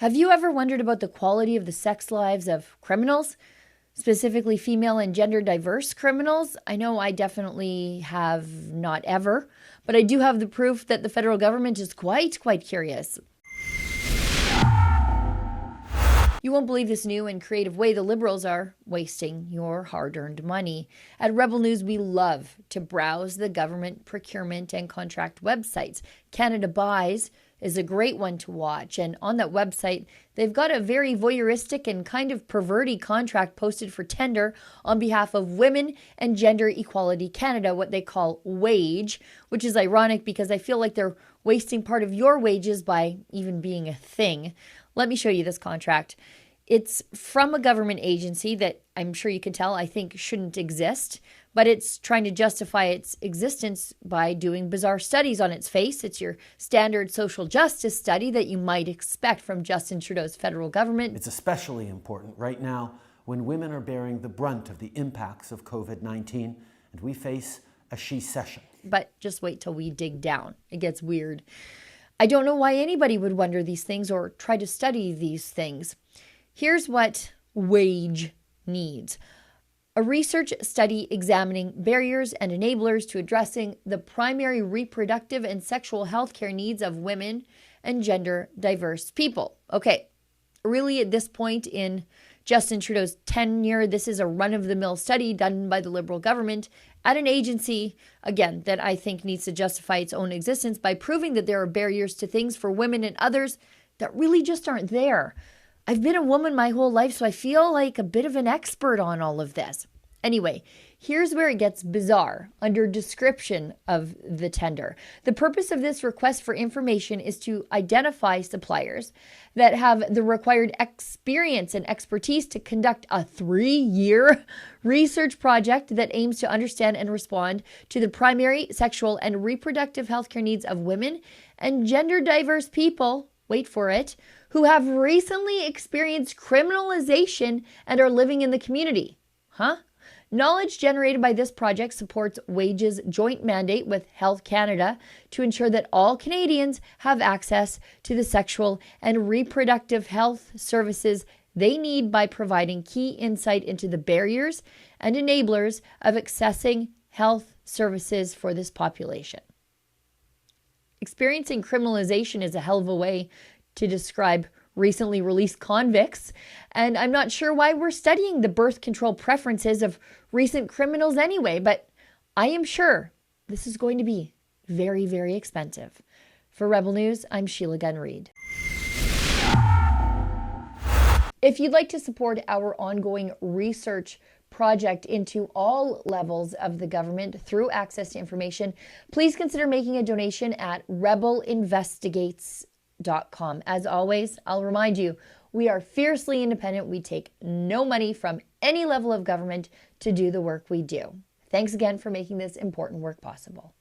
Have you ever wondered about the quality of the sex lives of criminals, specifically female and gender diverse criminals? I know I definitely have not ever, but I do have the proof that the federal government is quite curious. You won't believe this new and creative way the Liberals are wasting your hard-earned money. At Rebel News, we love to browse the government procurement and contract websites. Canada Buys is a great one to watch, and on that website, they've got a very voyeuristic and kind of perverty contract posted for tender on behalf of Women and Gender Equality Canada, what they call WAGE, which is ironic because I feel like they're wasting part of your wages by even being a thing. Let me show you this contract. It's from a government agency that I'm sure you can tell I think shouldn't exist, but it's trying to justify its existence by doing bizarre studies on its face. It's your standard social justice study that you might expect from Justin Trudeau's federal government. It's especially important right now when women are bearing the brunt of the impacts of COVID-19 and we face a she-cession. But just wait till we dig down. It gets weird. I don't know why anybody would wonder these things or try to study these things. Here's what WAGE needs. A research study examining barriers and enablers to addressing the primary reproductive and sexual health care needs of women and gender diverse people. Okay, really at this point in Justin Trudeau's tenure, this is a run-of-the-mill study done by the Liberal government at an agency, again, that I think needs to justify its own existence by proving that there are barriers to things for women and others that really just aren't there. I've been a woman my whole life, so I feel like a bit of an expert on all of this. Anyway, here's where it gets bizarre under description of the tender. The purpose of this request for information is to identify suppliers that have the required experience and expertise to conduct a 3-year research project that aims to understand and respond to the primary sexual and reproductive healthcare needs of women and gender diverse people, wait for it, who have recently experienced criminalization and are living in the community. Knowledge generated by this project supports WAGE's joint mandate with Health Canada to ensure that all Canadians have access to the sexual and reproductive health services they need by providing key insight into the barriers and enablers of accessing health services for this population. Experiencing criminalization is a hell of a way to describe recently released convicts, and I'm not sure why we're studying the birth control preferences of recent criminals anyway, but I am sure this is going to be very expensive. For Rebel News, I'm Sheila Gunn Reid. If you'd like to support our ongoing research project into all levels of the government through access to information, please consider making a donation at rebelinvestigates.com. As always, I'll remind you, we are fiercely independent. We take no money from any level of government to do the work we do. Thanks again for making this important work possible.